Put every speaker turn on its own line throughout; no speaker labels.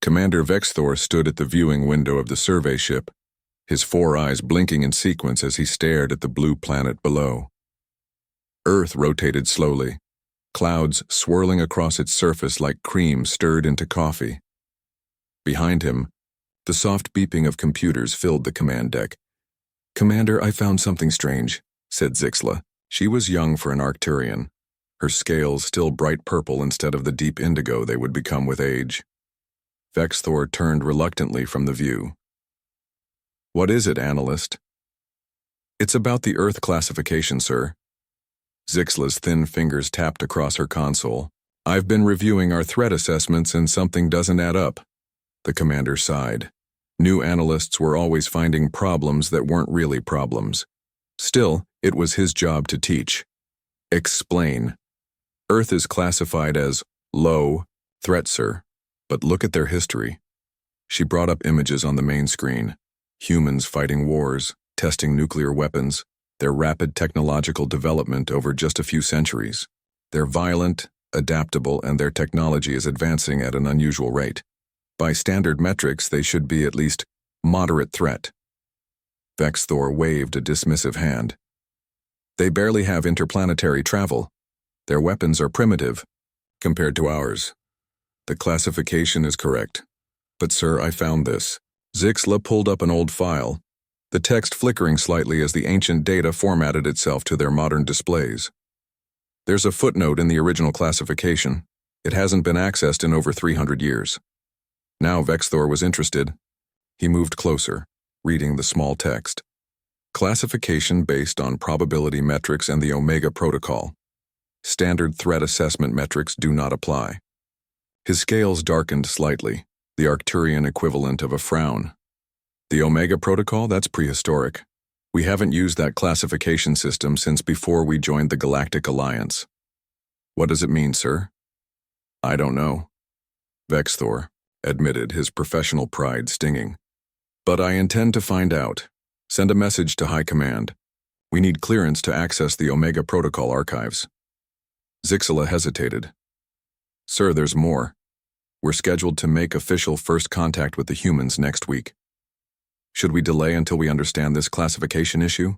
Commander Vexthor stood at the viewing window of the survey ship, his 4 eyes blinking in sequence as he stared at the blue planet below. Earth rotated slowly, clouds swirling across its surface like cream stirred into coffee. Behind him, the soft beeping of computers filled the command deck. "Commander, I found something strange," said Zixla. She was young for an Arcturian, her scales still bright purple instead of the deep indigo they would become with age. Vexthor turned reluctantly from the view. "What is it, analyst?" "It's about the Earth classification, sir." Zixla's thin fingers tapped across her console. "I've been reviewing our threat assessments and something doesn't add up." The commander sighed. New analysts were always finding problems that weren't really problems. Still, it was his job to teach. "Explain. Earth is classified as low threat, sir. But look at their history." She brought up images on the main screen. Humans fighting wars, testing nuclear weapons, their rapid technological development over just a few centuries. They're violent, adaptable, and their technology is advancing at an unusual rate. By standard metrics, they should be at least moderate threat. Vexthor waved a dismissive hand. "They barely have interplanetary travel. Their weapons are primitive compared to ours. The classification is correct. But sir, I found this." Zixla pulled up an old file, the text flickering slightly as the ancient data formatted itself to their modern displays. "There's a footnote in the original classification. It hasn't been accessed in over 300 years. Now Vexthor was interested. He moved closer, reading the small text. "Classification based on probability metrics and the Omega Protocol. Standard threat assessment metrics do not apply." His scales darkened slightly, the Arcturian equivalent of a frown. "The Omega Protocol? That's prehistoric. We haven't used that classification system since before we joined the Galactic Alliance." "What does it mean, sir?" "I don't know," Vexthor admitted, his professional pride stinging. "But I intend to find out. Send a message to High Command. We need clearance to access the Omega Protocol archives." Zixla hesitated. "Sir, there's more. We're scheduled to make official first contact with the humans next week. Should we delay until we understand this classification issue?"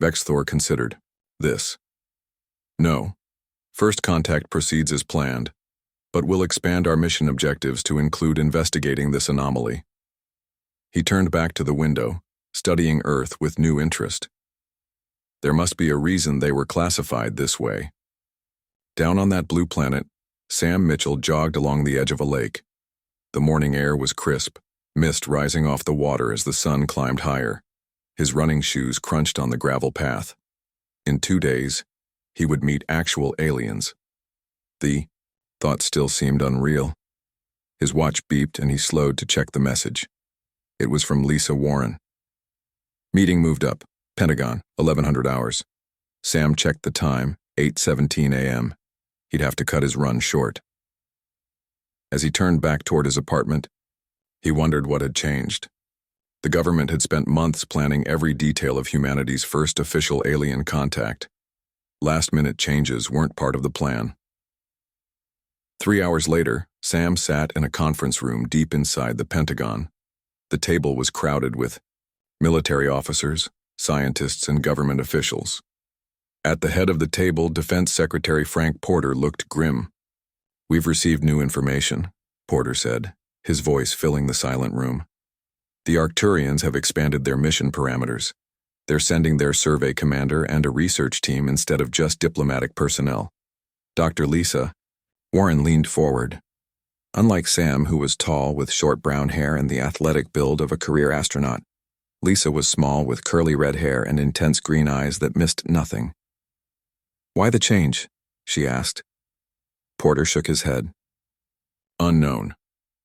Vexthor considered. "This. No. First contact proceeds as planned, but we'll expand our mission objectives to include investigating this anomaly." He turned back to the window, studying Earth with new interest. There must be a reason they were classified this way. Down on that blue planet, Sam Mitchell jogged along the edge of a lake. The morning air was crisp, mist rising off the water as the sun climbed higher. His running shoes crunched on the gravel path. In 2 days, he would meet actual aliens. The thought still seemed unreal. His watch beeped and he slowed to check the message. It was from Lisa Warren. "Meeting moved up. Pentagon, 1100 hours. Sam checked the time, 8:17 a.m. He'd have to cut his run short. As he turned back toward his apartment, he wondered what had changed. The government had spent months planning every detail of humanity's first official alien contact. Last-minute changes weren't part of the plan. 3 hours later, Sam sat in a conference room deep inside the Pentagon. The table was crowded with military officers, scientists, and government officials. At the head of the table, Defense Secretary Frank Porter looked grim. "We've received new information," Porter said, his voice filling the silent room. "The Arcturians have expanded their mission parameters. They're sending their survey commander and a research team instead of just diplomatic personnel." "Dr. Lisa," Warren leaned forward. Unlike Sam, who was tall with short brown hair and the athletic build of a career astronaut, Lisa was small with curly red hair and intense green eyes that missed nothing. "Why the change?" she asked. Porter shook his head. "Unknown,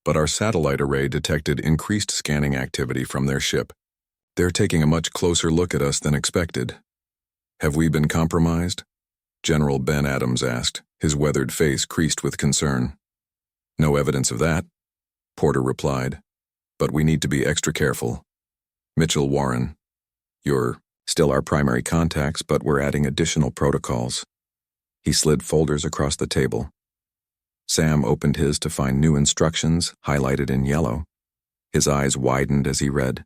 but our satellite array detected increased scanning activity from their ship. They're taking a much closer look at us than expected." "Have we been compromised?" General Ben Adams asked, his weathered face creased with concern. "No evidence of that," Porter replied, "but we need to be extra careful. Mitchell Warren, you're still our primary contacts, but we're adding additional protocols." He slid folders across the table. Sam opened his to find new instructions highlighted in yellow. His eyes widened as he read.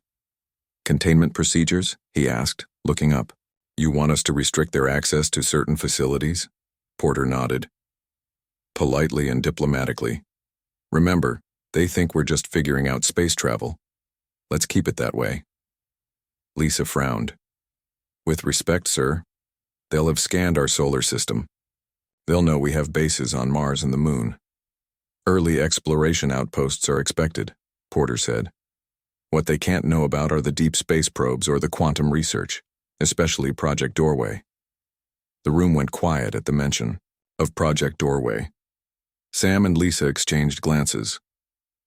Containment procedures? He asked, looking up. You want us to restrict their access to certain facilities? Porter nodded. Politely and diplomatically. Remember, they think we're just figuring out space travel. Let's keep it that way. Lisa frowned. With respect, sir, they'll have scanned our solar system. They'll know we have bases on Mars and the Moon. Early exploration outposts are expected, Porter said. What they can't know about are the deep space probes or the quantum research, especially Project Doorway. The room went quiet at the mention of Project Doorway. Sam and Lisa exchanged glances.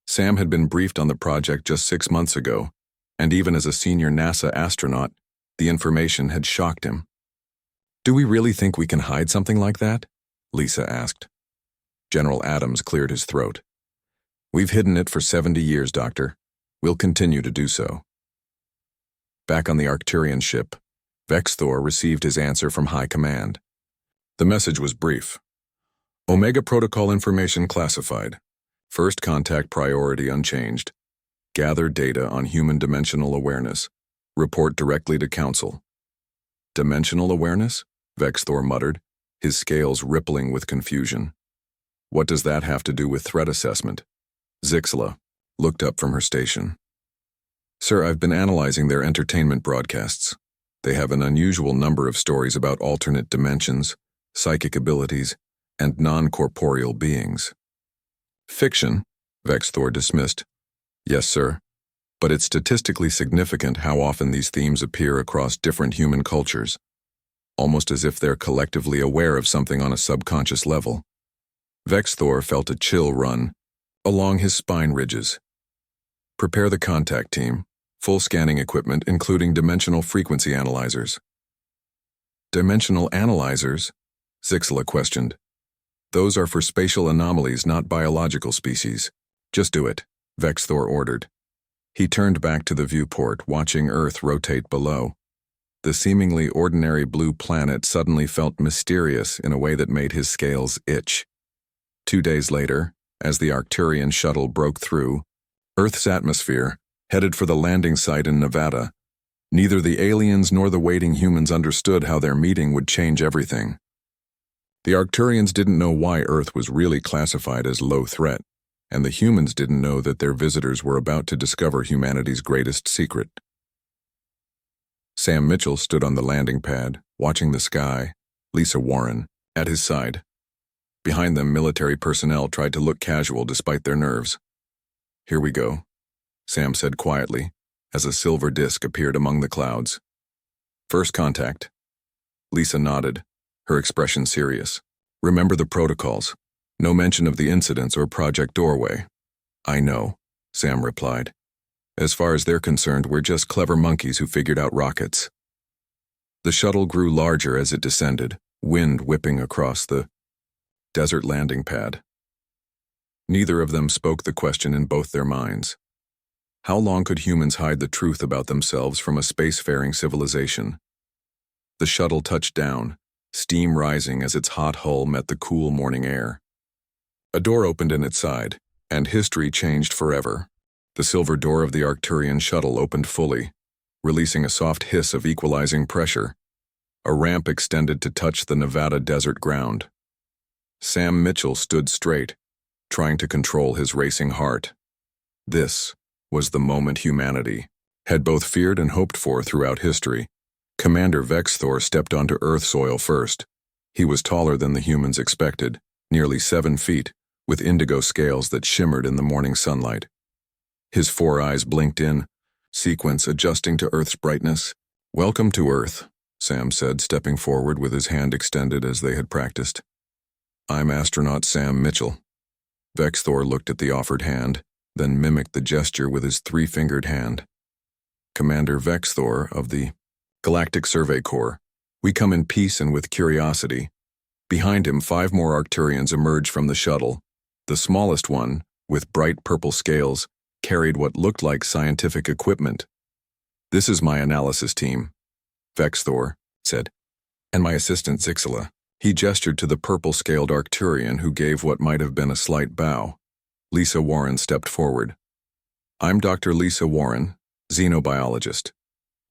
Sam had been briefed on the project just 6 months ago, and even as a senior NASA astronaut, the information had shocked him. Do we really think we can hide something like that? Lisa asked. General Adams cleared his throat. We've hidden it for 70 years, Doctor. We'll continue to do so. Back on the Arcturian ship, Vexthor received his answer from High Command. The message was brief. Omega Protocol information classified. First contact priority unchanged. Gather data on human dimensional awareness. Report directly to Council. Dimensional awareness? Vexthor muttered, his scales rippling with confusion. What does that have to do with threat assessment? Zixla looked up from her station. Sir, I've been analyzing their entertainment broadcasts. They have an unusual number of stories about alternate dimensions, psychic abilities, and non-corporeal beings. Fiction, Vexthor dismissed. Yes, sir. But it's statistically significant how often these themes appear across different human cultures, almost as if they're collectively aware of something on a subconscious level. Vexthor felt a chill run along his spine ridges. Prepare the contact team, full scanning equipment including dimensional frequency analyzers. Dimensional analyzers? Zixla questioned. Those are for spatial anomalies, not biological species. Just do it, Vexthor ordered. He turned back to the viewport, watching Earth rotate below. The seemingly ordinary blue planet suddenly felt mysterious in a way that made his scales itch. 2 days later, as the Arcturian shuttle broke through Earth's atmosphere, headed for the landing site in Nevada, neither the aliens nor the waiting humans understood how their meeting would change everything. The Arcturians didn't know why Earth was really classified as low threat, and the humans didn't know that their visitors were about to discover humanity's greatest secret. Sam Mitchell stood on the landing pad, watching the sky, Lisa Warren at his side. Behind them, military personnel tried to look casual despite their nerves. Here we go, Sam said quietly, as a silver disk appeared among the clouds. First contact. Lisa nodded, her expression serious. Remember the protocols. No mention of the incidents or Project Doorway. I know, Sam replied. As far as they're concerned, we're just clever monkeys who figured out rockets. The shuttle grew larger as it descended, wind whipping across the desert landing pad. Neither of them spoke the question in both their minds. How long could humans hide the truth about themselves from a spacefaring civilization? The shuttle touched down, steam rising as its hot hull met the cool morning air. A door opened in its side, and history changed forever. The silver door of the Arcturian shuttle opened fully, releasing a soft hiss of equalizing pressure. A ramp extended to touch the Nevada desert ground. Sam Mitchell stood straight, trying to control his racing heart. This was the moment humanity had both feared and hoped for throughout history. Commander Vexthor stepped onto Earth soil first. He was taller than the humans expected, nearly 7 feet, with indigo scales that shimmered in the morning sunlight. His 4 eyes blinked in, sequence adjusting to Earth's brightness. Welcome to Earth, Sam said, stepping forward with his hand extended as they had practiced. I'm astronaut Sam Mitchell. Vexthor looked at the offered hand, then mimicked the gesture with his 3-fingered hand. Commander Vexthor of the Galactic Survey Corps. We come in peace and with curiosity. Behind him, 5 more Arcturians emerged from the shuttle. The smallest one, with bright purple scales, carried what looked like scientific equipment. This is my analysis team, Vexthor said, and my assistant Zixla. He gestured to the purple-scaled Arcturian who gave what might have been a slight bow. Lisa Warren stepped forward. I'm Dr. Lisa Warren, xenobiologist.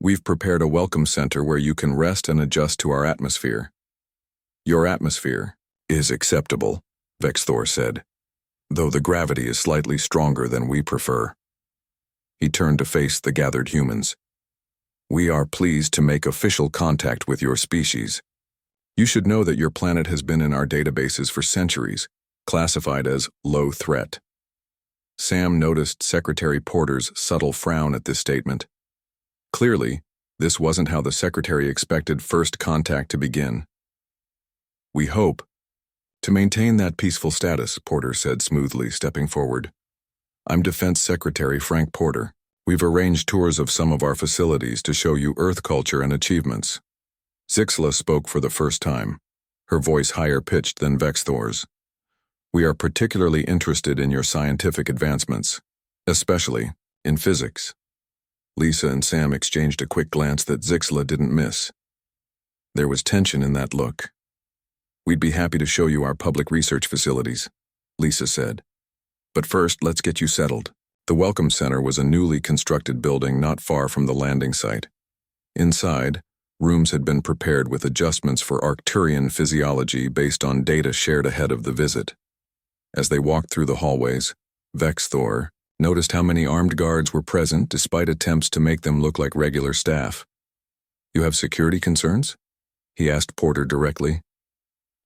We've prepared a welcome center where you can rest and adjust to our atmosphere. Your atmosphere is acceptable, Vexthor said, though the gravity is slightly stronger than we prefer. He turned to face the gathered humans. We are pleased to make official contact with your species. You should know that your planet has been in our databases for centuries, classified as low threat. Sam noticed Secretary Porter's subtle frown at this statement. Clearly, this wasn't how the Secretary expected first contact to begin. We hope to maintain that peaceful status, Porter said smoothly, stepping forward. I'm Defense Secretary Frank Porter. We've arranged tours of some of our facilities to show you Earth culture and achievements. Zixla spoke for the first time, her voice higher pitched than Vexthor's. We are particularly interested in your scientific advancements, especially in physics. Lisa and Sam exchanged a quick glance that Zixla didn't miss. There was tension in that look. We'd be happy to show you our public research facilities, Lisa said. But first, let's get you settled. The Welcome Center was a newly constructed building not far from the landing site. Inside, rooms had been prepared with adjustments for Arcturian physiology based on data shared ahead of the visit. As they walked through the hallways, Vexthor noticed how many armed guards were present despite attempts to make them look like regular staff. You have security concerns? He asked Porter directly.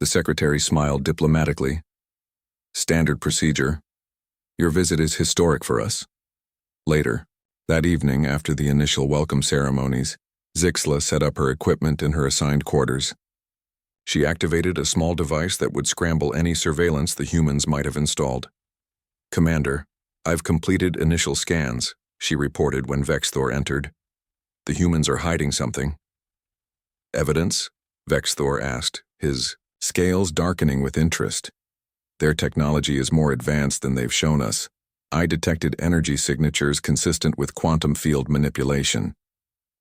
The secretary smiled diplomatically. Standard procedure. Your visit is historic for us. Later, that evening after the initial welcome ceremonies, Zixla set up her equipment in her assigned quarters. She activated a small device that would scramble any surveillance the humans might have installed. Commander, I've completed initial scans, she reported when Vexthor entered. The humans are hiding something. Evidence? Vexthor asked, his scales darkening with interest. Their technology is more advanced than they've shown us. I detected energy signatures consistent with quantum field manipulation.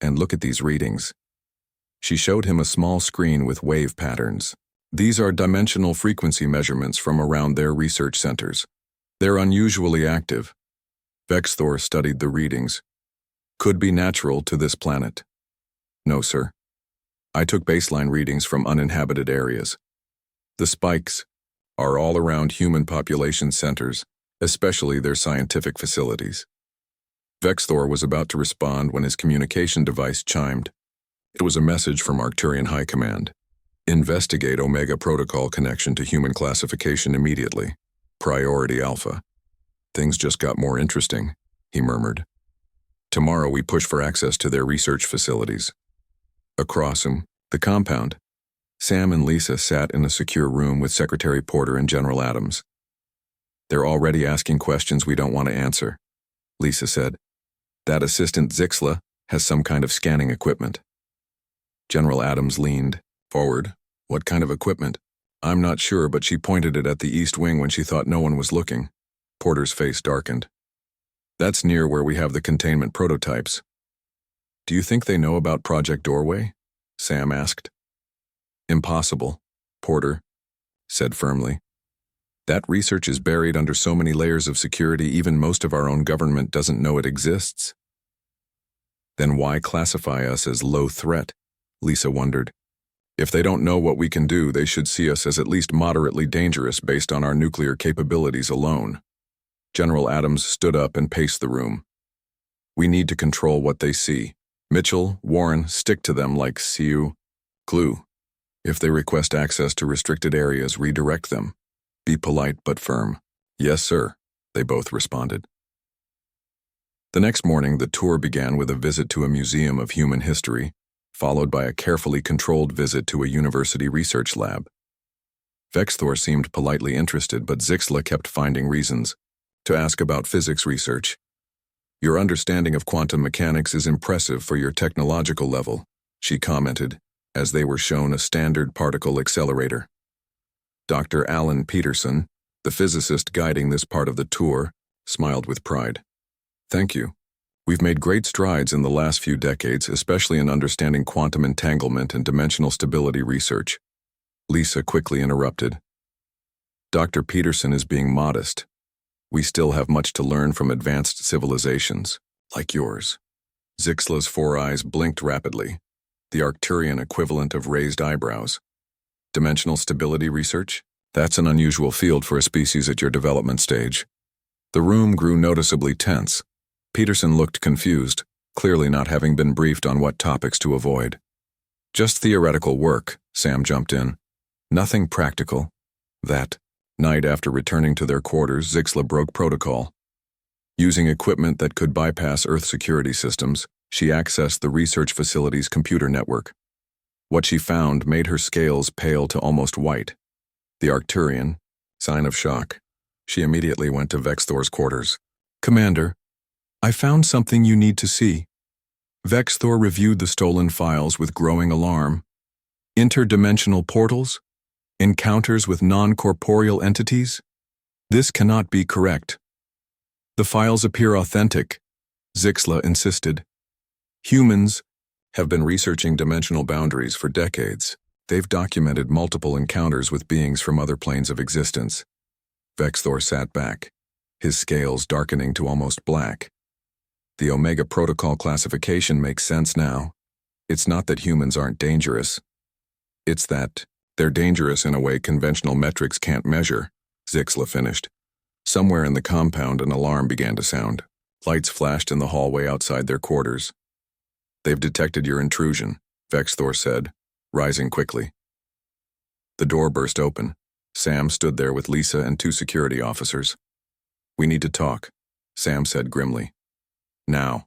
And look at these readings. She showed him a small screen with wave patterns. These are dimensional frequency measurements from around their research centers. They're unusually active. Vexthor studied the readings. Could be natural to this planet. No, sir. I took baseline readings from uninhabited areas. The spikes are all around human population centers, especially their scientific facilities. Vexthor was about to respond when his communication device chimed. It was a message from Arcturian High Command. Investigate Omega Protocol connection to human classification immediately. Priority Alpha. Things just got more interesting, he murmured. Tomorrow we push for access to their research facilities. Across the compound, Sam and Lisa sat in a secure room with Secretary Porter and General Adams. They're already asking questions we don't want to answer, Lisa said. That assistant Zixla has some kind of scanning equipment. General Adams leaned forward. What kind of equipment? I'm not sure, but she pointed it at the east wing when she thought no one was looking. Porter's face darkened. That's near where we have the containment prototypes. Do you think they know about Project Doorway? Sam asked. Impossible, Porter said firmly. That research is buried under so many layers of security, even most of our own government doesn't know it exists. Then why classify us as low threat? Lisa wondered. If they don't know what we can do, they should see us as at least moderately dangerous based on our nuclear capabilities alone. General Adams stood up and paced the room. We need to control what they see. Mitchell, Warren, stick to them like Siu. Glue. If they request access to restricted areas, redirect them. Be polite but firm. Yes, sir, they both responded. The next morning, the tour began with a visit to a museum of human history, followed by a carefully controlled visit to a university research lab. Vexthor seemed politely interested, but Zixla kept finding reasons to ask about physics research. Your understanding of quantum mechanics is impressive for your technological level, she commented, as they were shown a standard particle accelerator. Dr. Alan Peterson, the physicist guiding this part of the tour, smiled with pride. Thank you. We've made great strides in the last few decades, especially in understanding quantum entanglement and dimensional stability research. Lisa quickly interrupted. Dr. Peterson is being modest. We still have much to learn from advanced civilizations, like yours. Zixla's four eyes blinked rapidly, the Arcturian equivalent of raised eyebrows. Dimensional stability research? That's an unusual field for a species at your development stage. The room grew noticeably tense. Peterson looked confused, clearly not having been briefed on what topics to avoid. Just theoretical work, Sam jumped in. Nothing practical. That night after returning to their quarters, Zixla broke protocol. Using equipment that could bypass Earth security systems, she accessed the research facility's computer network. What she found made her scales pale to almost white. The Arcturian, sign of shock. She immediately went to Vexthor's quarters. Commander, I found something you need to see. Vexthor reviewed the stolen files with growing alarm. Interdimensional portals? Encounters with non-corporeal entities? This cannot be correct. The files appear authentic, Zixla insisted. Humans have been researching dimensional boundaries for decades. They've documented multiple encounters with beings from other planes of existence. Vexthor sat back, his scales darkening to almost black. The Omega Protocol classification makes sense now. It's not that humans aren't dangerous. It's that they're dangerous in a way conventional metrics can't measure, Zixla finished. Somewhere in the compound, an alarm began to sound. Lights flashed in the hallway outside their quarters. They've detected your intrusion, Vexthor said, rising quickly. The door burst open. Sam stood there with Lisa and two security officers. We need to talk, Sam said grimly. Now.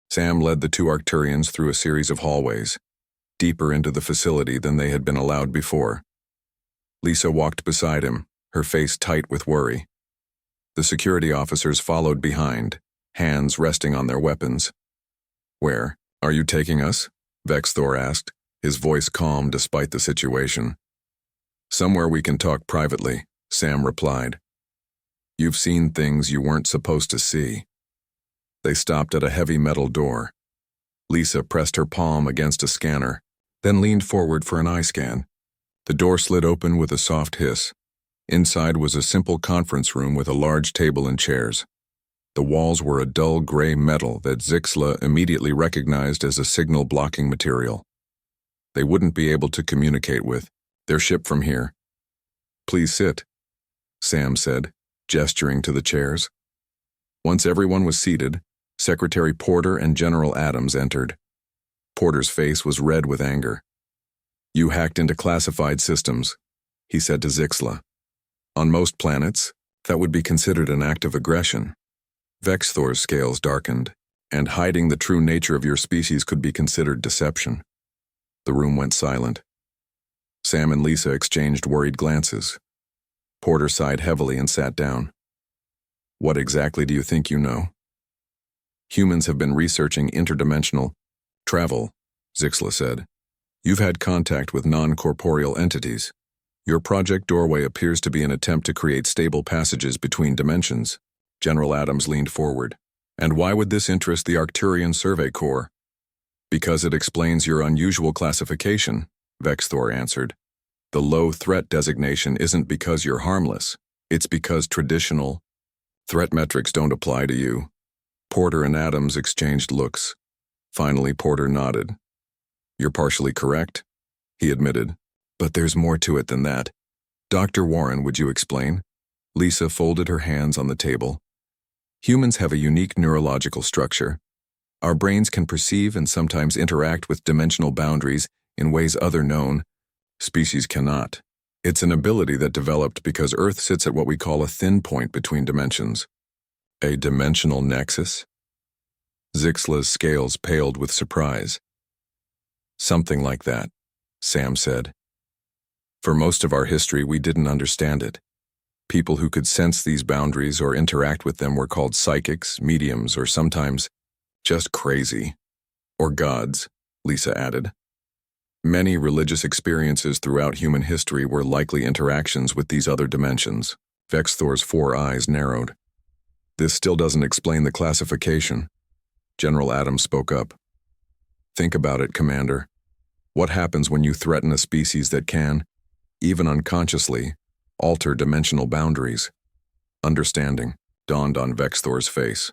Sam led the two Arcturians through a series of hallways, deeper into the facility than they had been allowed before. Lisa walked beside him, her face tight with worry. The security officers followed behind, hands resting on their weapons. Where are you taking us? Vexthor asked, his voice calm despite the situation. Somewhere we can talk privately, Sam replied. You've seen things you weren't supposed to see. They stopped at a heavy metal door. Lisa pressed her palm against a scanner, then leaned forward for an eye scan. The door slid open with a soft hiss. Inside was a simple conference room with a large table and chairs. The walls were a dull gray metal that Zixla immediately recognized as a signal-blocking material. They wouldn't be able to communicate with their ship from here. Please sit, Sam said, gesturing to the chairs. Once everyone was seated, Secretary Porter and General Adams entered. Porter's face was red with anger. You hacked into classified systems, he said to Zixla. On most planets, that would be considered an act of aggression. Vexthor's scales darkened, and hiding the true nature of your species could be considered deception. The room went silent. Sam and Lisa exchanged worried glances. Porter sighed heavily and sat down. What exactly do you think you know? Humans have been researching interdimensional travel, Zixla said. You've had contact with non-corporeal entities. Your project doorway appears to be an attempt to create stable passages between dimensions. General Adams leaned forward. And why would this interest the Arcturian Survey Corps? Because it explains your unusual classification, Vexthor answered. The low threat designation isn't because you're harmless. It's because traditional threat metrics don't apply to you. Porter and Adams exchanged looks. Finally, Porter nodded. You're partially correct, he admitted. But there's more to it than that. Dr. Warren, would you explain? Lisa folded her hands on the table. Humans have a unique neurological structure. Our brains can perceive and sometimes interact with dimensional boundaries in ways other known species cannot. It's an ability that developed because Earth sits at what we call a thin point between dimensions. A dimensional nexus? Zixla's scales paled with surprise. Something like that, Sam said. For most of our history, we didn't understand it. People who could sense these boundaries or interact with them were called psychics, mediums, or sometimes just crazy. Or gods, Lisa added. Many religious experiences throughout human history were likely interactions with these other dimensions. Vexthor's four eyes narrowed. This still doesn't explain the classification. General Adams spoke up. Think about it, Commander. What happens when you threaten a species that can even unconsciously, alter dimensional boundaries. Understanding dawned on Vexthor's face.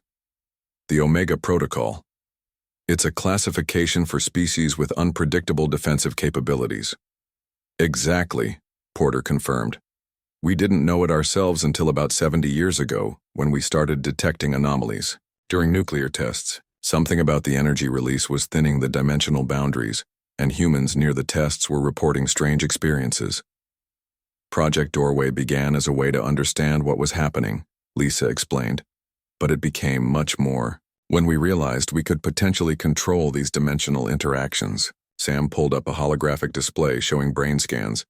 The Omega Protocol. It's a classification for species with unpredictable defensive capabilities. Exactly, Porter confirmed. We didn't know it ourselves until about 70 years ago, when we started detecting anomalies. During nuclear tests, something about the energy release was thinning the dimensional boundaries, and humans near the tests were reporting strange experiences. Project Doorway began as a way to understand what was happening, Lisa explained, but it became much more. When we realized we could potentially control these dimensional interactions, Sam pulled up a holographic display showing brain scans.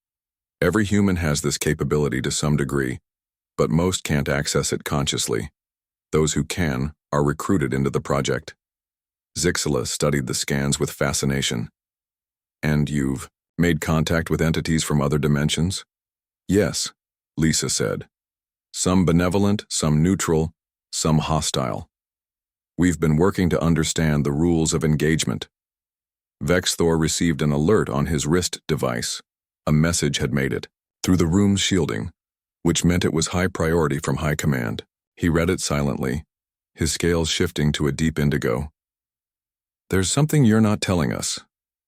Every human has this capability to some degree, but most can't access it consciously. Those who can are recruited into the project. Zixela studied the scans with fascination. And you've made contact with entities from other dimensions? Yes, Lisa said. Some benevolent, some neutral, some hostile. We've been working to understand the rules of engagement. Vexthor received an alert on his wrist device. A message had made it, through the room's shielding, which meant it was high priority from high command. He read it silently, his scales shifting to a deep indigo. There's something you're not telling us,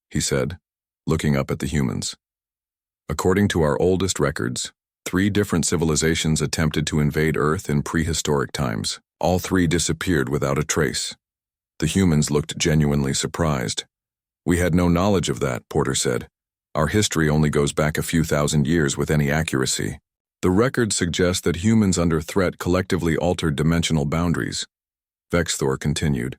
he said, looking up at the humans. According to our oldest records, 3 different civilizations attempted to invade Earth in prehistoric times. All 3 disappeared without a trace. The humans looked genuinely surprised. We had no knowledge of that, Porter said. Our history only goes back a few thousand years with any accuracy. The records suggest that humans under threat collectively altered dimensional boundaries. Vexthor continued.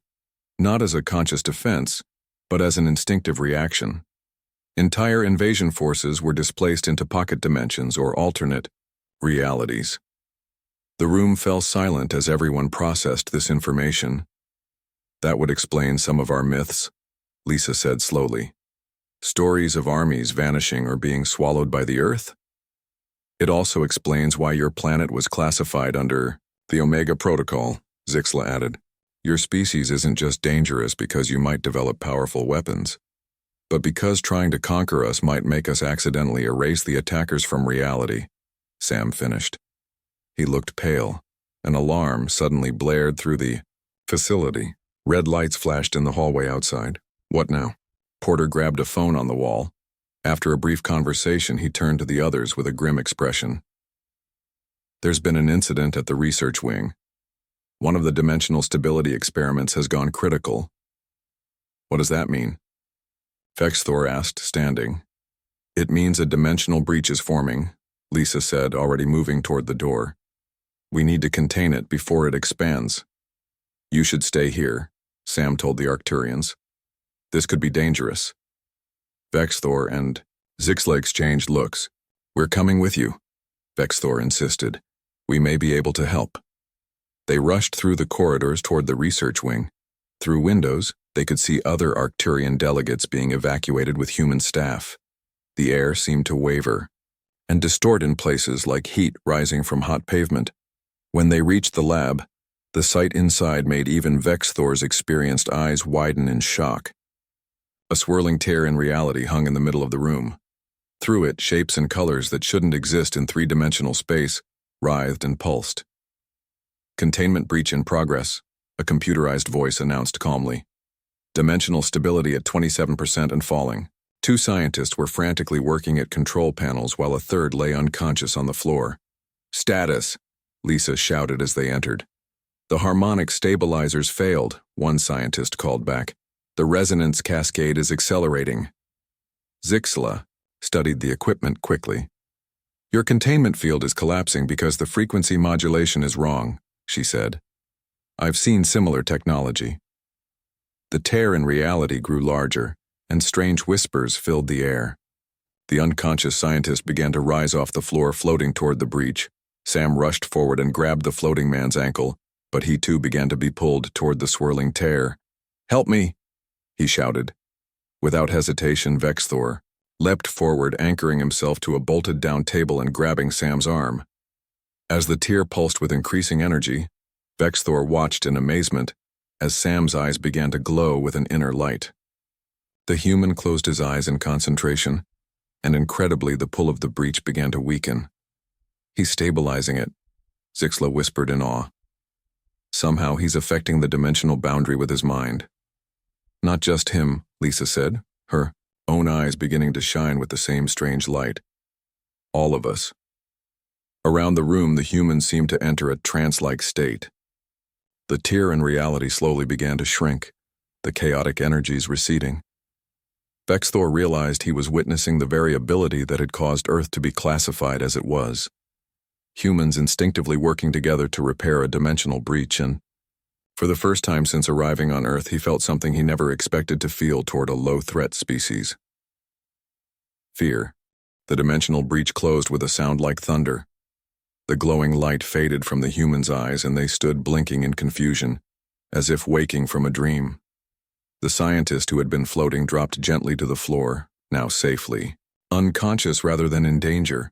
Not as a conscious defense, but as an instinctive reaction. Entire invasion forces were displaced into pocket dimensions or alternate realities. The room fell silent as everyone processed this information. That would explain some of our myths, Lisa said slowly. Stories of armies vanishing or being swallowed by the Earth? It also explains why your planet was classified under the Omega Protocol, Zixela added. Your species isn't just dangerous because you might develop powerful weapons, but because trying to conquer us might make us accidentally erase the attackers from reality, Sam finished. He looked pale. An alarm suddenly blared through the facility. Red lights flashed in the hallway outside. What now? Porter grabbed a phone on the wall. After a brief conversation, he turned to the others with a grim expression. There's been an incident at the research wing. One of the dimensional stability experiments has gone critical. What does that mean? Vexthor asked, standing. It means a dimensional breach is forming, Lisa said, already moving toward the door. We need to contain it before it expands. You should stay here, Sam told the Arcturians. This could be dangerous. Vexthor and Zixela exchanged looks. We're coming with you, Vexthor insisted. We may be able to help. They rushed through the corridors toward the research wing. Through windows, they could see other Arcturian delegates being evacuated with human staff. The air seemed to waver and distort in places like heat rising from hot pavement. When they reached the lab, the sight inside made even Vexthor's experienced eyes widen in shock. A swirling tear in reality hung in the middle of the room. Through it, shapes and colors that shouldn't exist in 3-dimensional space writhed and pulsed. Containment breach in progress, a computerized voice announced calmly. Dimensional stability at 27% and falling. 2 scientists were frantically working at control panels while a third lay unconscious on the floor. Status, Lisa shouted as they entered. The harmonic stabilizers failed, one scientist called back. The resonance cascade is accelerating. Zixela studied the equipment quickly. Your containment field is collapsing because the frequency modulation is wrong, she said. I've seen similar technology. The tear in reality grew larger, and strange whispers filled the air. The unconscious scientist began to rise off the floor, floating toward the breach. Sam rushed forward and grabbed the floating man's ankle, but he too began to be pulled toward the swirling tear. Help me, he shouted. Without hesitation, Vexthor leapt forward, anchoring himself to a bolted-down table and grabbing Sam's arm. As the tear pulsed with increasing energy, Vexthor watched in amazement as Sam's eyes began to glow with an inner light. The human closed his eyes in concentration, and incredibly the pull of the breach began to weaken. "He's stabilizing it," Zixla whispered in awe. "Somehow he's affecting the dimensional boundary with his mind." "Not just him," Lisa said, her own eyes beginning to shine with the same strange light. "All of us." Around the room, the humans seemed to enter a trance-like state. The tier in reality slowly began to shrink, the chaotic energies receding. Vexthor realized he was witnessing the variability that had caused Earth to be classified as it was. Humans instinctively working together to repair a dimensional breach, and for the first time since arriving on Earth, he felt something he never expected to feel toward a low-threat species. Fear. The dimensional breach closed with a sound like thunder. The glowing light faded from the humans' eyes, and they stood blinking in confusion, as if waking from a dream. The scientist who had been floating dropped gently to the floor, now safely, unconscious rather than in danger.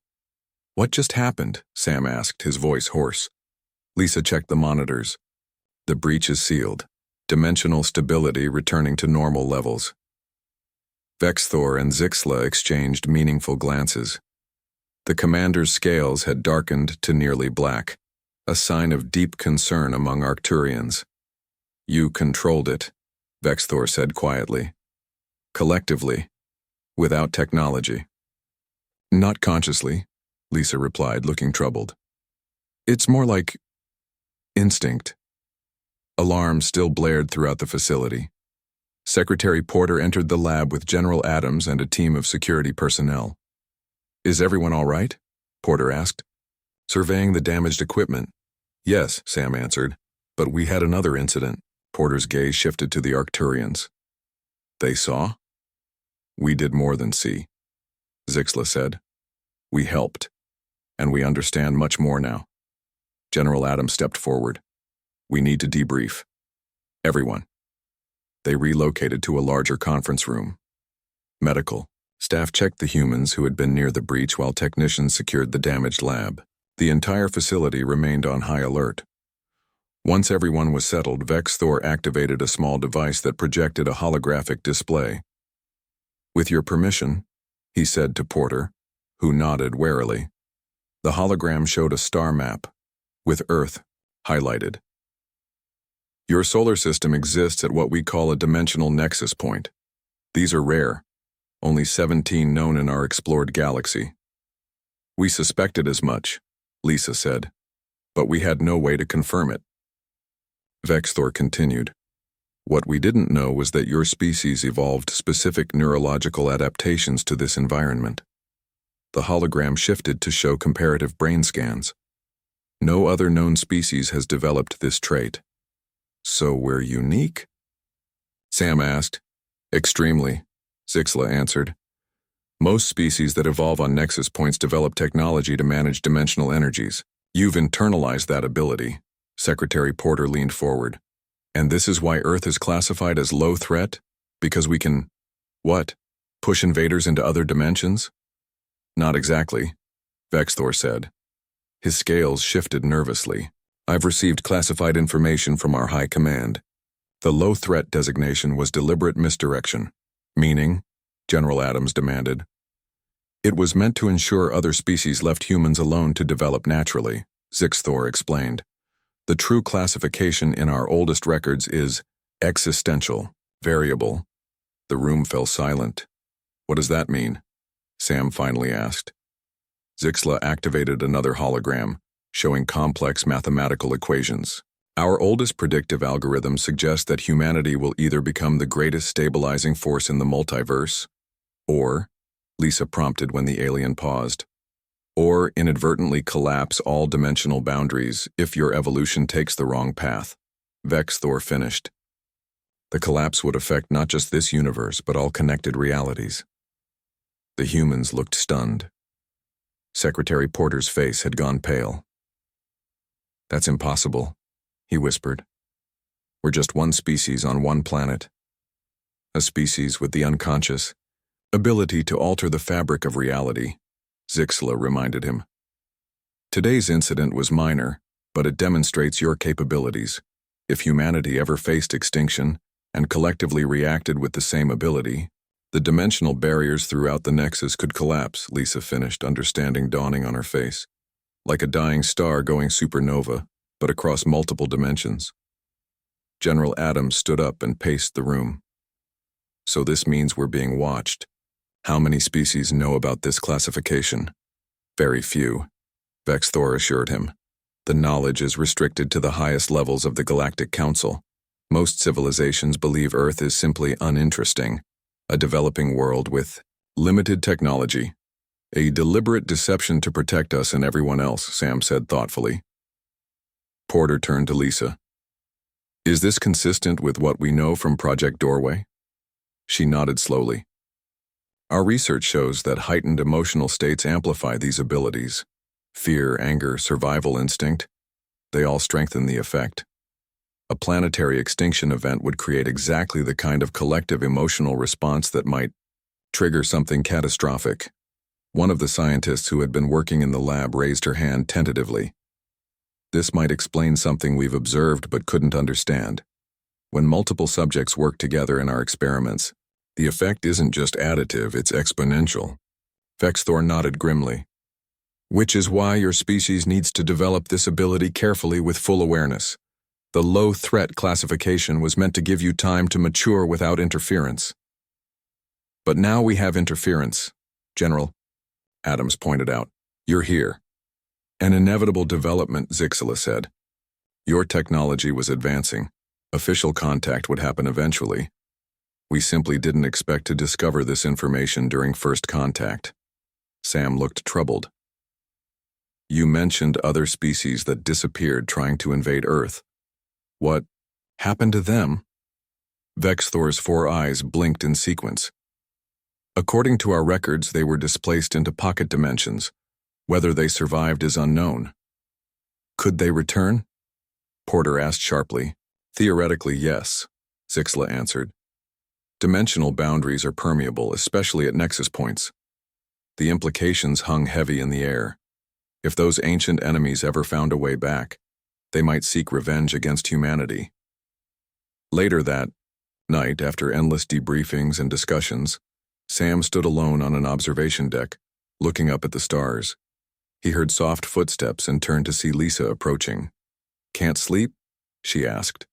"What just happened?" Sam asked, his voice hoarse. Lisa checked the monitors. "The breach is sealed. Dimensional stability returning to normal levels." Vexthor and Zixla exchanged meaningful glances. The commander's scales had darkened to nearly black, a sign of deep concern among Arcturians. "You controlled it," Vexthor said quietly. "Collectively, without technology." "Not consciously," Lisa replied, looking troubled. "It's more like instinct." Alarms still blared throughout the facility. Secretary Porter entered the lab with General Adams and a team of security personnel. "Is everyone all right?" Porter asked, surveying the damaged equipment. "Yes," Sam answered, "but we had another incident." Porter's gaze shifted to the Arcturians. "They saw?" "We did more than see," Zixla said. "We helped, and we understand much more now." General Adams stepped forward. "We need to debrief. Everyone." They relocated to a larger conference room. Medical staff checked the humans who had been near the breach while technicians secured the damaged lab. The entire facility remained on high alert. Once everyone was settled, Vexthor activated a small device that projected a holographic display. "With your permission," he said to Porter, who nodded warily. The hologram showed a star map, with Earth highlighted. "Your solar system exists at what we call a dimensional nexus point. These are rare, only 17 known in our explored galaxy." "We suspected as much," Lisa said, "but we had no way to confirm it." Vexthor continued. "What we didn't know was that your species evolved specific neurological adaptations to this environment." The hologram shifted to show comparative brain scans. "No other known species has developed this trait." "So we're unique?" Sam asked. "Extremely," Zixla answered. "Most species that evolve on nexus points develop technology to manage dimensional energies. You've internalized that ability." Secretary Porter leaned forward. "And this is why Earth is classified as low threat? Because we can, what, push invaders into other dimensions?" "Not exactly," Vexthor said. His scales shifted nervously. "I've received classified information from our high command. The low threat designation was deliberate misdirection." "Meaning?" General Adams demanded. "It was meant to ensure other species left humans alone to develop naturally," Zixthor explained. "The true classification in our oldest records is existential, variable." The room fell silent. "What does that mean?" Sam finally asked. Zixla activated another hologram, showing complex mathematical equations. "Our oldest predictive algorithm suggests that humanity will either become the greatest stabilizing force in the multiverse, or," Lisa prompted when the alien paused, "or inadvertently collapse all dimensional boundaries if your evolution takes the wrong path." Vexthor finished. "The collapse would affect not just this universe, but all connected realities." The humans looked stunned. Secretary Porter's face had gone pale. "That's impossible," he whispered. "We're just one species on one planet. A species with the unconscious ability to alter the fabric of reality," Zixla reminded him. "Today's incident was minor, but it demonstrates your capabilities. If humanity ever faced extinction and collectively reacted with the same ability, The dimensional barriers throughout the nexus could collapse, Lisa finished, understanding dawning on her face. Like a dying star going supernova, but across multiple dimensions. General Adams stood up and paced the room. So this means we're being watched. How many species know about this classification? Very few, Vexthor assured him. The knowledge is restricted to the highest levels of the Galactic Council. Most civilizations believe Earth is simply uninteresting, a developing world with limited technology. A deliberate deception to protect us and everyone else, Sam said thoughtfully. Porter turned to Lisa. Is this consistent with what we know from Project Doorway? She nodded slowly. Our research shows that heightened emotional states amplify these abilities. Fear, anger, survival instinct, they all strengthen the effect. A planetary extinction event would create exactly the kind of collective emotional response that might trigger something catastrophic. One of the scientists who had been working in the lab raised her hand tentatively. This might explain something we've observed but couldn't understand. When multiple subjects work together in our experiments, the effect isn't just additive, it's exponential. Vexthor nodded grimly. Which is why your species needs to develop this ability carefully with full awareness. The low-threat classification was meant to give you time to mature without interference. But now we have interference, General, Adams pointed out. You're here. An inevitable development, Zixela said. Your technology was advancing. Official contact would happen eventually. We simply didn't expect to discover this information during first contact. Sam looked troubled. You mentioned other species that disappeared trying to invade Earth. What happened to them? Vexthor's 4 eyes blinked in sequence. According to our records, they were displaced into pocket dimensions. Whether they survived is unknown. Could they return? Porter asked sharply. Theoretically, yes, Zixela answered. Dimensional boundaries are permeable, especially at nexus points. The implications hung heavy in the air. If those ancient enemies ever found a way back, they might seek revenge against humanity. Later that night, after endless debriefings and discussions, Sam stood alone on an observation deck, looking up at the stars. He heard soft footsteps and turned to see Lisa approaching. Can't sleep? She asked.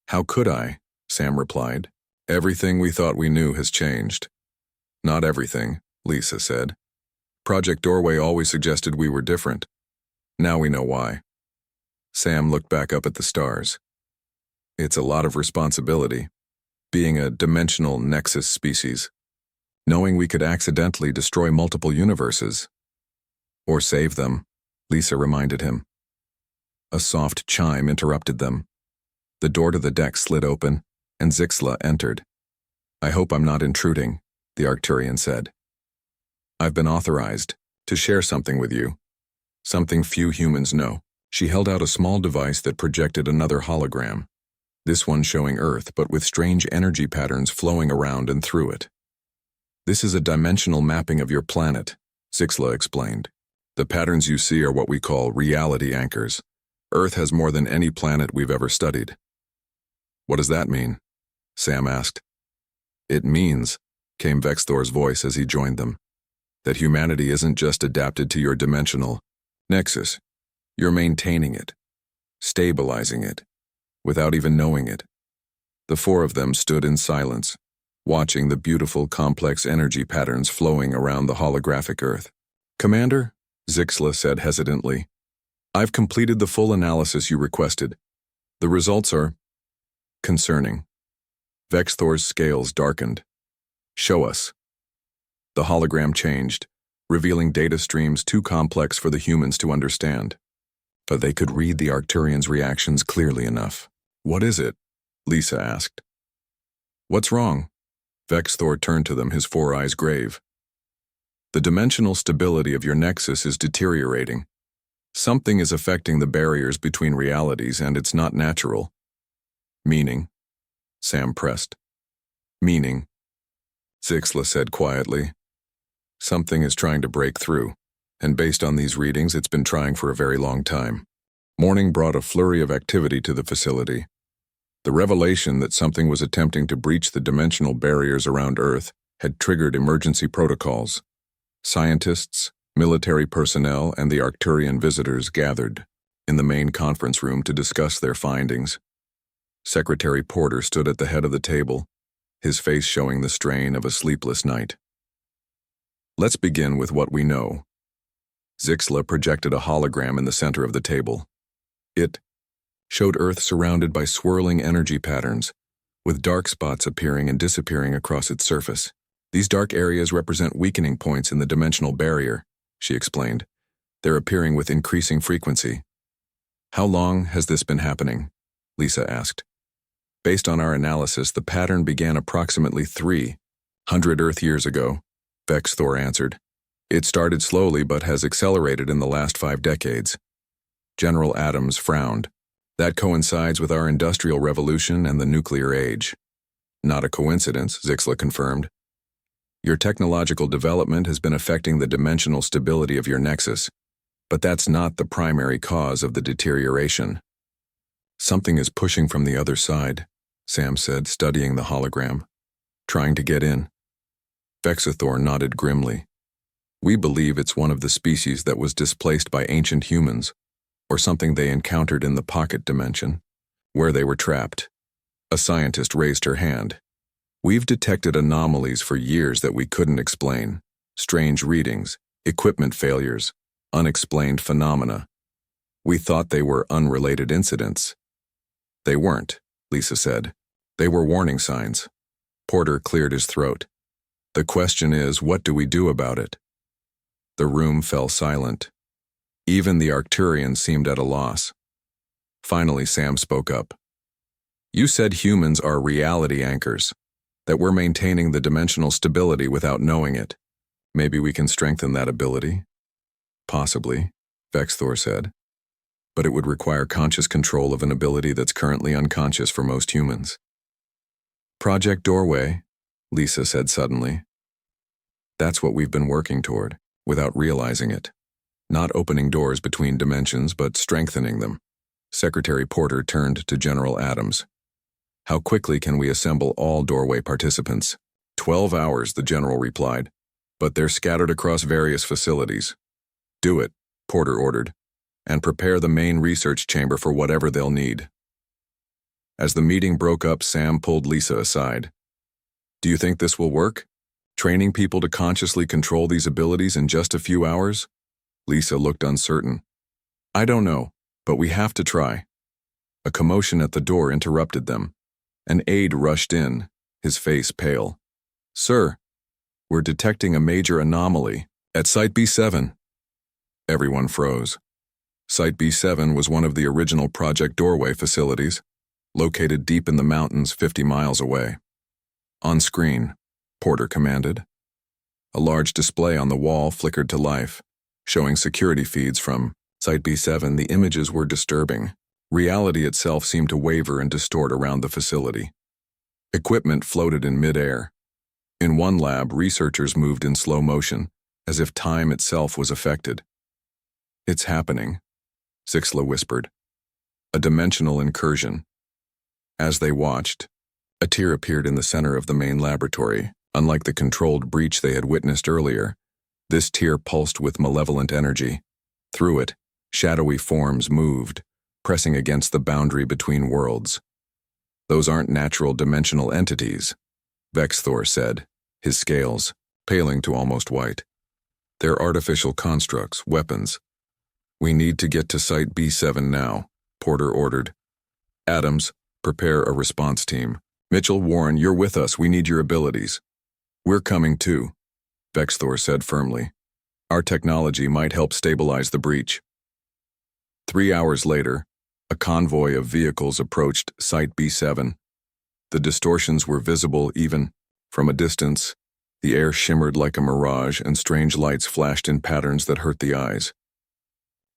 How could I? Sam replied. Everything we thought we knew has changed. Not everything, Lisa said. Project Doorway always suggested we were different. Now we know why. Sam looked back up at the stars. It's a lot of responsibility, being a dimensional nexus species. Knowing we could accidentally destroy multiple universes. Or save them, Lisa reminded him. A soft chime interrupted them. The door to the deck slid open, and Zixela entered. I hope I'm not intruding, the Arcturian said. I've been authorized to share something with you. Something few humans know. She held out a small device that projected another hologram. This one showing Earth, but with strange energy patterns flowing around and through it. This is a dimensional mapping of your planet, Zixela explained. The patterns you see are what we call reality anchors. Earth has more than any planet we've ever studied. What does that mean? Sam asked. It means, came Vexthor's voice as he joined them, that humanity isn't just adapted to your dimensional nexus. You're maintaining it, stabilizing it, without even knowing it. The 4 of them stood in silence, watching the beautiful, complex energy patterns flowing around the holographic Earth. Commander, Zixela said hesitantly, I've completed the full analysis you requested. The results are concerning. Vexthor's scales darkened. Show us. The hologram changed, revealing data streams too complex for the humans to understand. But they could read the Arcturians' reactions clearly enough. What is it? Lisa asked. What's wrong? Vexthor turned to them, his 4 eyes grave. The dimensional stability of your nexus is deteriorating. Something is affecting the barriers between realities, and it's not natural. Meaning? Sam pressed. Meaning, Zixela said quietly. Something is trying to break through, and based on these readings, it's been trying for a very long time. Morning brought a flurry of activity to the facility. The revelation that something was attempting to breach the dimensional barriers around Earth had triggered emergency protocols. Scientists, military personnel, and the Arcturian visitors gathered in the main conference room to discuss their findings. Secretary Porter stood at the head of the table, his face showing the strain of a sleepless night. Let's begin with what we know. Zixla projected a hologram in the center of the table. It showed Earth surrounded by swirling energy patterns, with dark spots appearing and disappearing across its surface. These dark areas represent weakening points in the dimensional barrier, she explained. They're appearing with increasing frequency. How long has this been happening? Lisa asked. Based on our analysis, the pattern began approximately 300 Earth years ago, Vexthor answered. It started slowly but has accelerated in the last 5 decades. General Adams frowned. That coincides with our Industrial Revolution and the nuclear age. Not a coincidence, Zixla confirmed. Your technological development has been affecting the dimensional stability of your nexus, but that's not the primary cause of the deterioration. Something is pushing from the other side, Sam said, studying the hologram. Trying to get in. Vexithor nodded grimly. We believe it's one of the species that was displaced by ancient humans, or something they encountered in the pocket dimension, where they were trapped. A scientist raised her hand. We've detected anomalies for years that we couldn't explain. Strange readings, equipment failures, unexplained phenomena. We thought they were unrelated incidents. They weren't, Lisa said. They were warning signs. Porter cleared his throat. The question is, what do we do about it? The room fell silent. Even the Arcturians seemed at a loss. Finally, Sam spoke up. You said humans are reality anchors, that we're maintaining the dimensional stability without knowing it. Maybe we can strengthen that ability? Possibly, Vexthor said. But it would require conscious control of an ability that's currently unconscious for most humans. Project Doorway, Lisa said suddenly. That's what we've been working toward, without realizing it. Not opening doors between dimensions, but strengthening them. Secretary Porter turned to General Adams. How quickly can we assemble all doorway participants? 12 hours, the general replied, but they're scattered across various facilities. Do it, Porter ordered, and prepare the main research chamber for whatever they'll need. As the meeting broke up, Sam pulled Lisa aside. Do you think this will work? Training people to consciously control these abilities in just a few hours? Lisa looked uncertain. I don't know, but we have to try. A commotion at the door interrupted them. An aide rushed in, his face pale. Sir, we're detecting a major anomaly at Site B7. Everyone froze. Site B7 was one of the original Project Doorway facilities, located deep in the mountains 50 miles away. On screen, Porter commanded. A large display on the wall flickered to life, showing security feeds from Site B7. The images were disturbing. Reality itself seemed to waver and distort around the facility. Equipment floated in midair. In one lab, researchers moved in slow motion, as if time itself was affected. It's happening, Zixla whispered. A dimensional incursion. As they watched, a tear appeared in the center of the main laboratory. Unlike the controlled breach they had witnessed earlier, this tear pulsed with malevolent energy. Through it, shadowy forms moved, pressing against the boundary between worlds. Those aren't natural dimensional entities, Vexthor said, his scales paling to almost white. They're artificial constructs, weapons. We need to get to Site B7 now, Porter ordered. Adams, prepare a response team. Mitchell, Warren, you're with us. We need your abilities. We're coming too, Vexthor said firmly. Our technology might help stabilize the breach. 3 hours later, a convoy of vehicles approached Site B7. The distortions were visible even from a distance. The air shimmered like a mirage and strange lights flashed in patterns that hurt the eyes.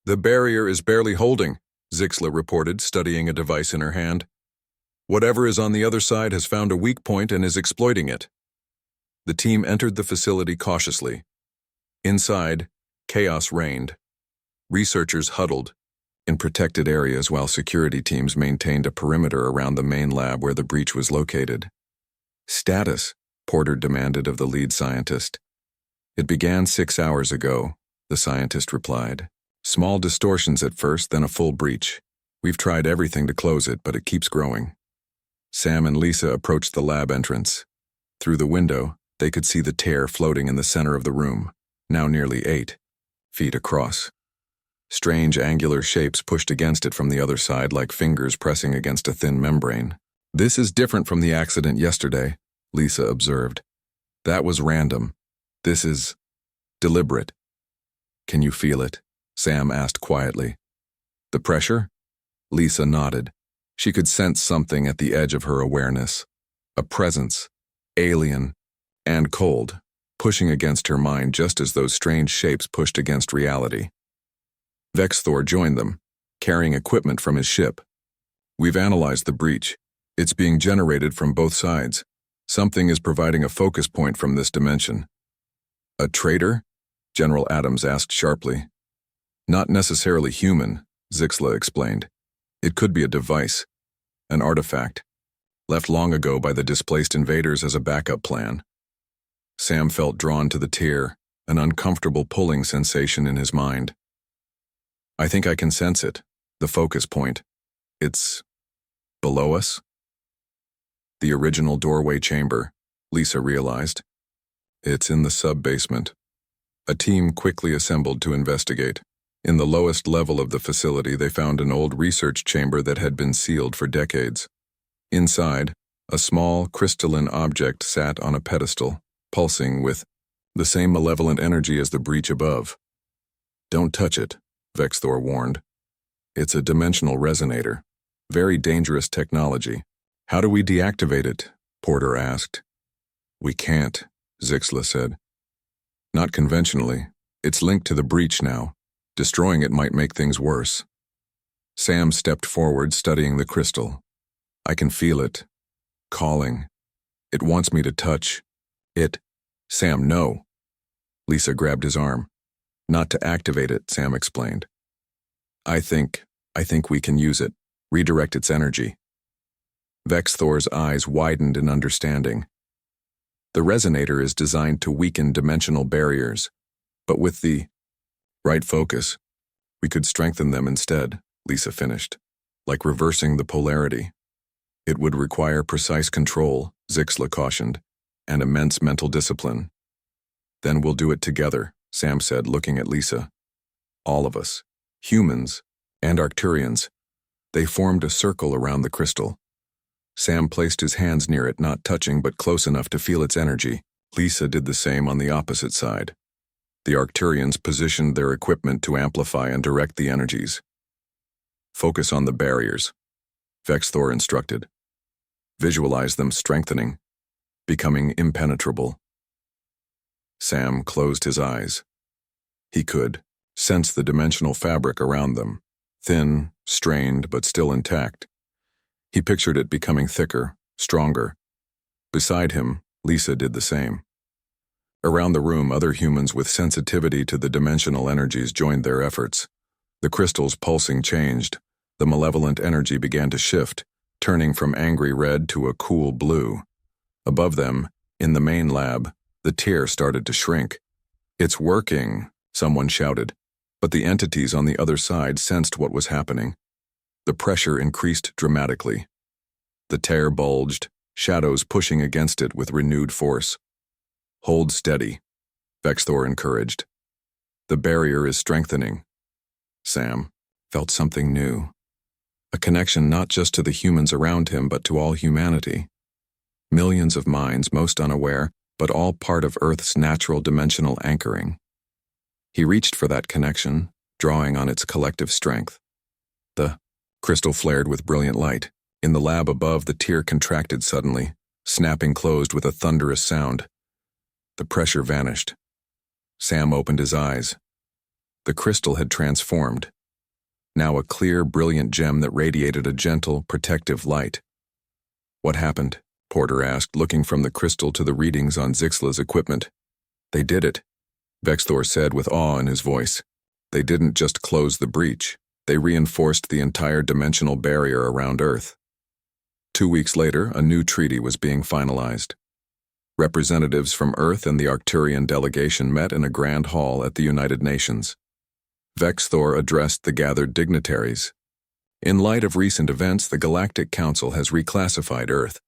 The barrier is barely holding, Zixla reported, studying a device in her hand. Whatever is on the other side has found a weak point and is exploiting it. The team entered the facility cautiously. Inside, chaos reigned. Researchers huddled in protected areas while security teams maintained a perimeter around the main lab where the breach was located. Status, Porter demanded of the lead scientist. It began 6 hours ago, the scientist replied. Small distortions at first, then a full breach. We've tried everything to close it, but it keeps growing. Sam and Lisa approached the lab entrance. Through the window, they could see the tear floating in the center of the room, now nearly 8 feet across. Strange angular shapes pushed against it from the other side like fingers pressing against a thin membrane. This is different from the accident yesterday, Lisa observed. That was random. This is deliberate. Can you feel it? Sam asked quietly. The pressure? Lisa nodded. She could sense something at the edge of her awareness. A presence, alien and cold, pushing against her mind just as those strange shapes pushed against reality. Vexthor joined them, carrying equipment from his ship. We've analyzed the breach. It's being generated from both sides. Something is providing a focus point from this dimension. A traitor? General Adams asked sharply. Not necessarily human, Zixla explained. It could be a device, an artifact, left long ago by the displaced invaders as a backup plan. Sam felt drawn to the tear, an uncomfortable pulling sensation in his mind. I think I can sense it, the focus point. It's below us? The original doorway chamber, Lisa realized. It's in the sub-basement. A team quickly assembled to investigate. In the lowest level of the facility, they found an old research chamber that had been sealed for decades. Inside, a small, crystalline object sat on a pedestal, pulsing with the same malevolent energy as the breach above. Don't touch it, Vexthor warned. It's a dimensional resonator. Very dangerous technology. How do we deactivate it? Porter asked. We can't, Zixla said. Not conventionally. It's linked to the breach now. Destroying it might make things worse. Sam stepped forward, studying the crystal. I can feel it. Calling. It wants me to touch. It. Sam, no. Lisa grabbed his arm. Not to activate it, Sam explained. I think we can use it. Redirect its energy. Vexthor's eyes widened in understanding. The resonator is designed to weaken dimensional barriers, but with the right focus, we could strengthen them instead, Lisa finished, like reversing the polarity. It would require precise control, Zixla cautioned, and immense mental discipline. Then we'll do it together, Sam said, looking at Lisa. All of us, humans and Arcturians. They formed a circle around the crystal. Sam placed his hands near it, not touching but close enough to feel its energy. Lisa did the same on the opposite side. The Arcturians positioned their equipment to amplify and direct the energies. Focus on the barriers, Vexthor instructed. Visualize them strengthening, becoming impenetrable. Sam closed his eyes. He could sense the dimensional fabric around them, thin, strained, but still intact. He pictured it becoming thicker, stronger. Beside him, Lisa did the same. Around the room, other humans with sensitivity to the dimensional energies joined their efforts. The crystal's pulsing changed. The malevolent energy began to shift, turning from angry red to a cool blue. Above them, in the main lab, the tear started to shrink. It's working, someone shouted, but the entities on the other side sensed what was happening. The pressure increased dramatically. The tear bulged, shadows pushing against it with renewed force. Hold steady, Vexthor encouraged. The barrier is strengthening. Sam felt something new. A connection not just to the humans around him, but to all humanity. Millions of minds, most unaware, but all part of Earth's natural dimensional anchoring. He reached for that connection, drawing on its collective strength. The crystal flared with brilliant light. In the lab above, the tear contracted suddenly, snapping closed with a thunderous sound. The pressure vanished. Sam opened his eyes. The crystal had transformed. Now a clear, brilliant gem that radiated a gentle, protective light. What happened? Porter asked, looking from the crystal to the readings on Zixla's equipment. They did it, Vexthor said with awe in his voice. They didn't just close the breach. They reinforced the entire dimensional barrier around Earth. 2 weeks later, a new treaty was being finalized. Representatives from Earth and the Arcturian delegation met in a grand hall at the United Nations. Vexthor addressed the gathered dignitaries. In light of recent events, the Galactic Council has reclassified Earth.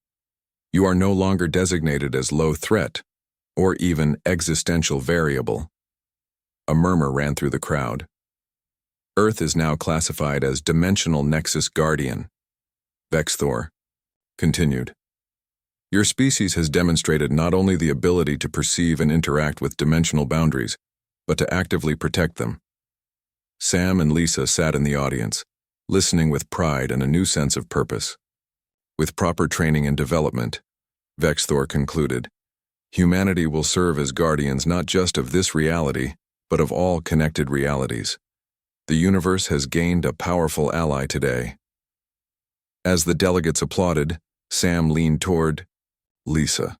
You are no longer designated as low threat, or even existential variable. A murmur ran through the crowd. Earth is now classified as Dimensional Nexus Guardian. Vexthor continued. Your species has demonstrated not only the ability to perceive and interact with dimensional boundaries, but to actively protect them. Sam and Lisa sat in the audience, listening with pride and a new sense of purpose. With proper training and development, Vexthor concluded, humanity will serve as guardians not just of this reality, but of all connected realities. The universe has gained a powerful ally today. As the delegates applauded, Sam leaned toward Lisa.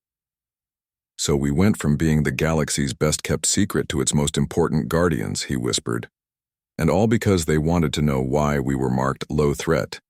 So we went from being the galaxy's best-kept secret to its most important guardians, he whispered. And all because they wanted to know why we were marked low threat.